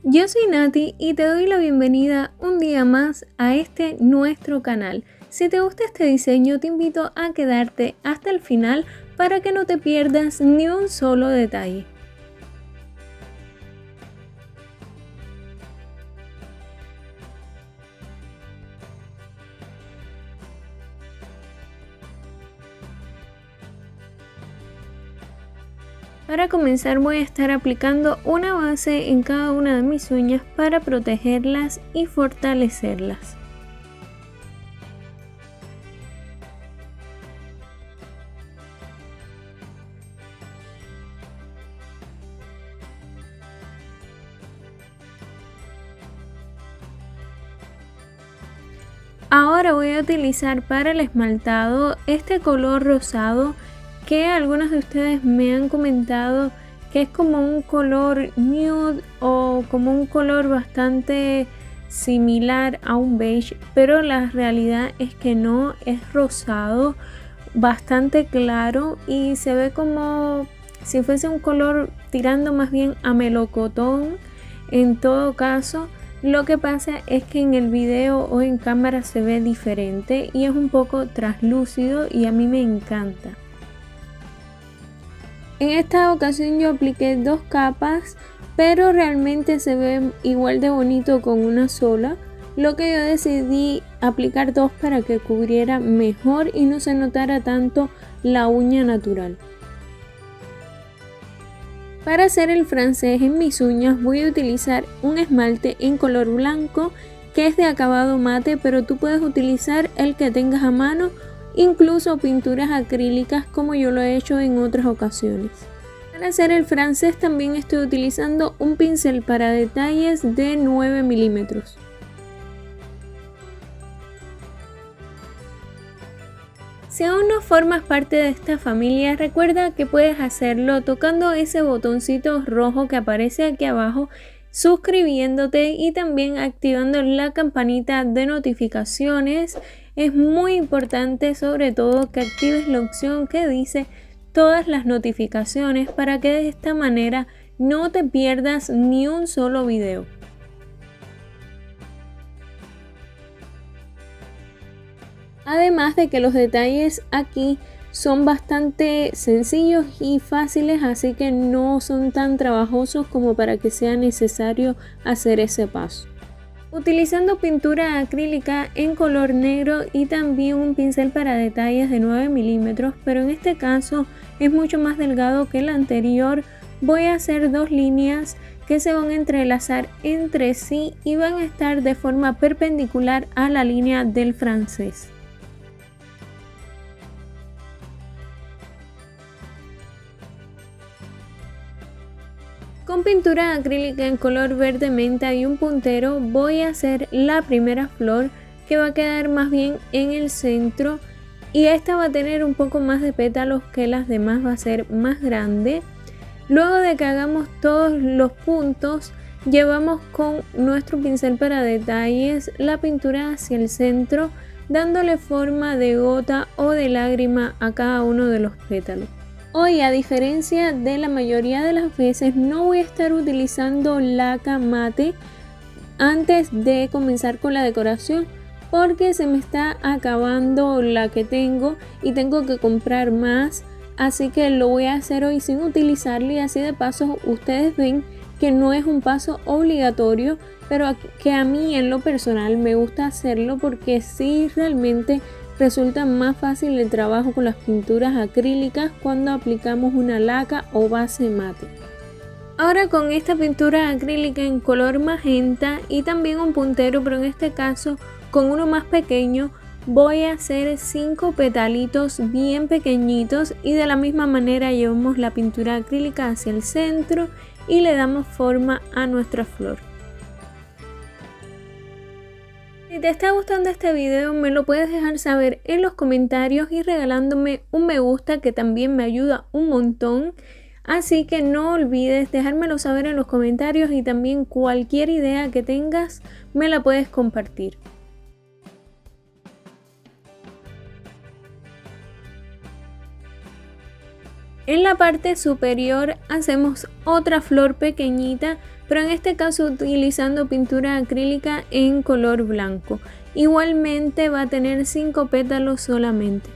Yo soy Nati y te doy la bienvenida un día más a este nuestro canal. Si te gusta este diseño, te invito a quedarte hasta el final para que no te pierdas ni un solo detalle. Para comenzar voy a estar aplicando una base en cada una de mis uñas para protegerlas y fortalecerlas. Ahora voy a utilizar para el esmaltado este color rosado que algunos de ustedes me han comentado que es como un color nude o como un color bastante similar a un beige, pero la realidad es que no, es rosado bastante claro y se ve como si fuese un color tirando más bien a melocotón. En todo caso, lo que pasa es que en el video o en cámara se ve diferente y es un poco translúcido y a mí me encanta. En esta ocasión yo apliqué dos capas, pero realmente se ve igual de bonito con una sola. Lo que yo decidí aplicar dos para que cubriera mejor y no se notara tanto la uña natural. Para hacer el francés en mis uñas voy a utilizar un esmalte en color blanco que es de acabado mate, pero tú puedes utilizar el que tengas a mano, incluso pinturas acrílicas como yo lo he hecho en otras ocasiones. Para hacer el francés también estoy utilizando un pincel para detalles de 9 milímetros. Si aún no formas parte de esta familia, recuerda que puedes hacerlo tocando ese botoncito rojo que aparece aquí abajo, suscribiéndote y también activando la campanita de notificaciones. Es muy importante sobre todo que actives la opción que dice todas las notificaciones para que de esta manera no te pierdas ni un solo video. Además de que los detalles aquí son bastante sencillos y fáciles, así que no son tan trabajosos como para que sea necesario hacer ese paso. Utilizando pintura acrílica en color negro y también un pincel para detalles de 9 milímetros, pero en este caso es mucho más delgado que el anterior, voy a hacer dos líneas que se van a entrelazar entre sí y van a estar de forma perpendicular a la línea del francés. Con pintura acrílica en color verde menta y un puntero voy a hacer la primera flor que va a quedar más bien en el centro y esta va a tener un poco más de pétalos que las demás, va a ser más grande. Luego de que hagamos todos los puntos, llevamos con nuestro pincel para detalles la pintura hacia el centro, dándole forma de gota o de lágrima a cada uno de los pétalos. Hoy, a diferencia de la mayoría de las veces, no voy a estar utilizando laca mate antes de comenzar con la decoración porque se me está acabando la que tengo y tengo que comprar más, así que lo voy a hacer hoy sin utilizarla y así de paso ustedes ven que no es un paso obligatorio, pero que a mí en lo personal me gusta hacerlo porque sí realmente resulta más fácil el trabajo con las pinturas acrílicas cuando aplicamos una laca o base mate. Ahora con esta pintura acrílica en color magenta y también un puntero, pero en este caso con uno más pequeño, voy a hacer 5 petalitos bien pequeñitos y de la misma manera llevamos la pintura acrílica hacia el centro y le damos forma a nuestra flor. Si te está gustando este video me lo puedes dejar saber en los comentarios y regalándome un me gusta que también me ayuda un montón. Así que no olvides dejármelo saber en los comentarios y también cualquier idea que tengas me la puedes compartir. En la parte superior hacemos otra flor pequeñita, pero en este caso utilizando pintura acrílica en color blanco. Igualmente va a tener 5 pétalos solamente.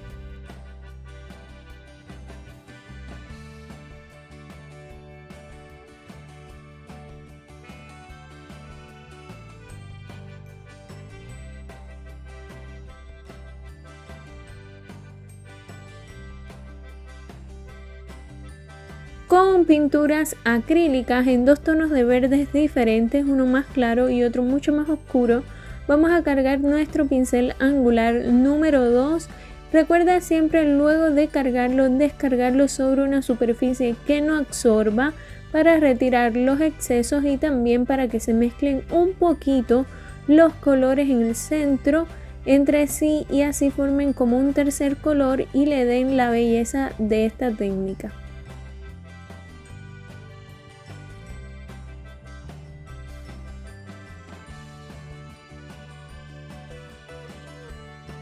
Con pinturas acrílicas en 2 tonos de verdes diferentes, uno más claro y otro mucho más oscuro, vamos a cargar nuestro pincel angular número 2. Recuerda siempre luego de cargarlo, descargarlo sobre una superficie que no absorba para retirar los excesos y también para que se mezclen un poquito los colores en el centro entre sí y así formen como un tercer color y le den la belleza de esta técnica.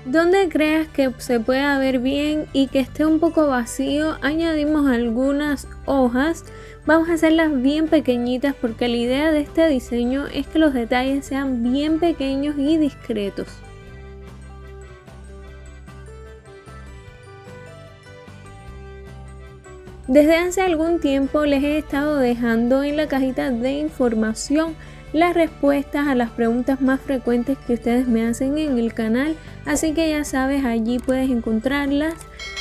Donde creas que se pueda ver bien y que esté un poco vacío, añadimos algunas hojas. Vamos a hacerlas bien pequeñitas porque la idea de este diseño es que los detalles sean bien pequeños y discretos. Desde hace algún tiempo les he estado dejando en la cajita de información las respuestas a las preguntas más frecuentes que ustedes me hacen en el canal, así que ya sabes, allí puedes encontrarlas.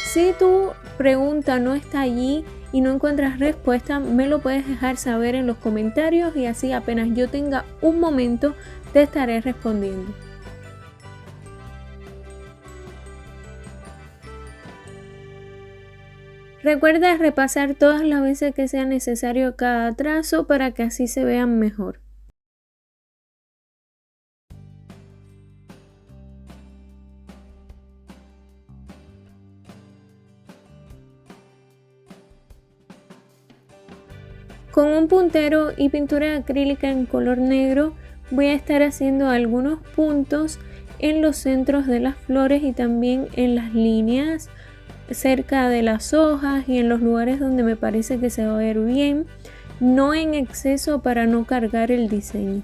Si tu pregunta no está allí y no encuentras respuesta, me lo puedes dejar saber en los comentarios y así apenas yo tenga un momento te estaré respondiendo. Recuerda repasar todas las veces que sea necesario cada trazo para que así se vean mejor. Con un puntero y pintura acrílica en color negro voy a estar haciendo algunos puntos en los centros de las flores y también en las líneas cerca de las hojas y en los lugares donde me parece que se va a ver bien, no en exceso para no cargar el diseño.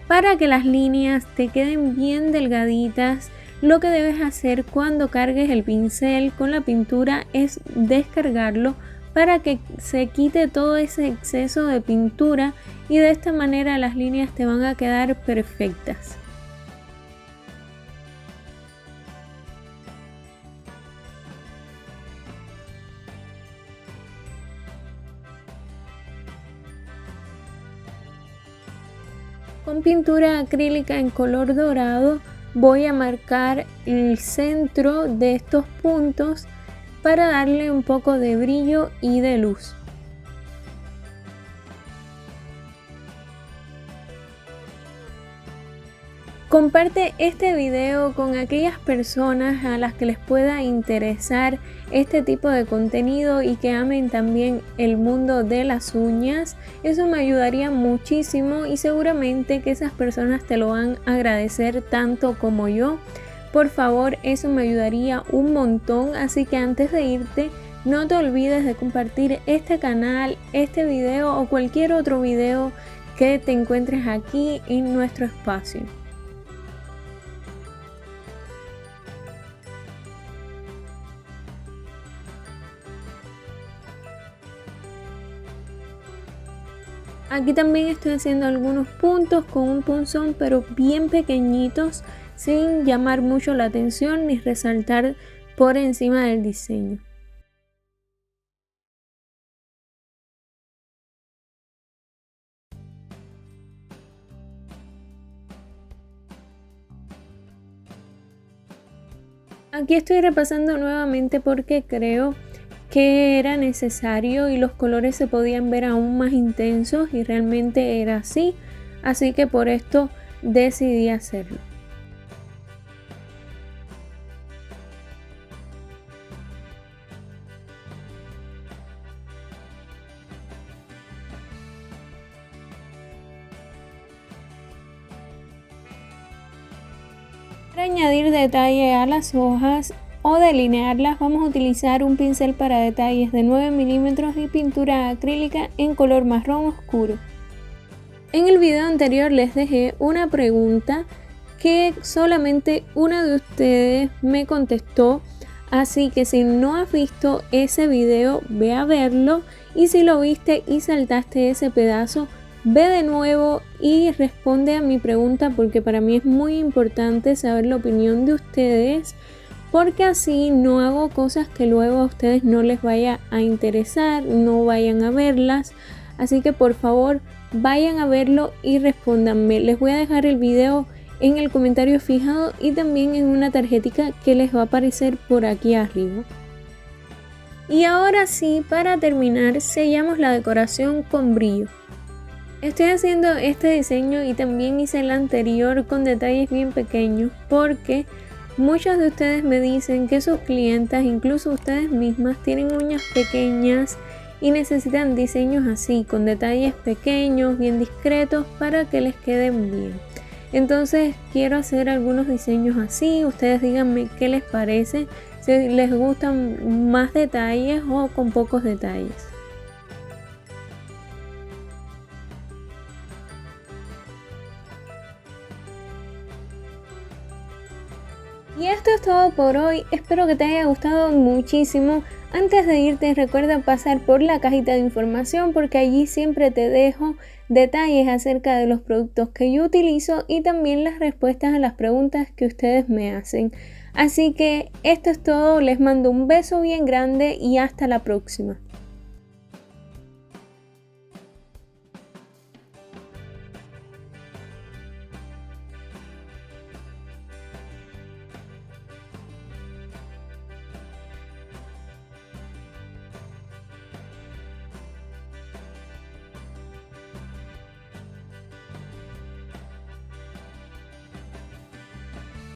Para que las líneas te queden bien delgaditas, lo que debes hacer cuando cargues el pincel con la pintura es descargarlo para que se quite todo ese exceso de pintura y de esta manera las líneas te van a quedar perfectas. Con pintura acrílica en color dorado voy a marcar el centro de estos puntos para darle un poco de brillo y de luz. Comparte este video con aquellas personas a las que les pueda interesar este tipo de contenido y que amen también el mundo de las uñas. Eso me ayudaría muchísimo y seguramente que esas personas te lo van a agradecer tanto como yo. Por favor, eso me ayudaría un montón, así que antes de irte, no te olvides de compartir este canal, este video o cualquier otro video que te encuentres aquí en nuestro espacio. Aquí también estoy haciendo algunos puntos con un punzón, pero bien pequeñitos, sin llamar mucho la atención ni resaltar por encima del diseño. Aquí estoy repasando nuevamente porque creo que era necesario y los colores se podían ver aún más intensos y realmente era así que por esto decidí hacerlo. Para añadir detalle a las hojas o delinearlas, vamos a utilizar un pincel para detalles de 9 milímetros y pintura acrílica en color marrón oscuro. En el video anterior les dejé una pregunta que solamente una de ustedes me contestó, así que si no has visto ese video, ve a verlo, y si lo viste y saltaste ese pedazo, ve de nuevo y responde a mi pregunta, porque para mí es muy importante saber la opinión de ustedes, porque así no hago cosas que luego a ustedes no les vaya a interesar, no vayan a verlas. Así que por favor vayan a verlo y respóndanme. Les voy a dejar el video en el comentario fijado y también en una tarjetita que les va a aparecer por aquí arriba. Y ahora sí, para terminar, sellamos la decoración con brillo. Estoy haciendo este diseño y también hice el anterior con detalles bien pequeños, porque muchos de ustedes me dicen que sus clientas, incluso ustedes mismas, tienen uñas pequeñas y necesitan diseños así, con detalles pequeños, bien discretos, para que les queden bien. Entonces quiero hacer algunos diseños así. Ustedes díganme qué les parece, si les gustan más detalles o con pocos detalles. Y esto es todo por hoy, espero que te haya gustado muchísimo. Antes de irte, recuerda pasar por la cajita de información, porque allí siempre te dejo detalles acerca de los productos que yo utilizo y también las respuestas a las preguntas que ustedes me hacen. Así que esto es todo, les mando un beso bien grande y hasta la próxima.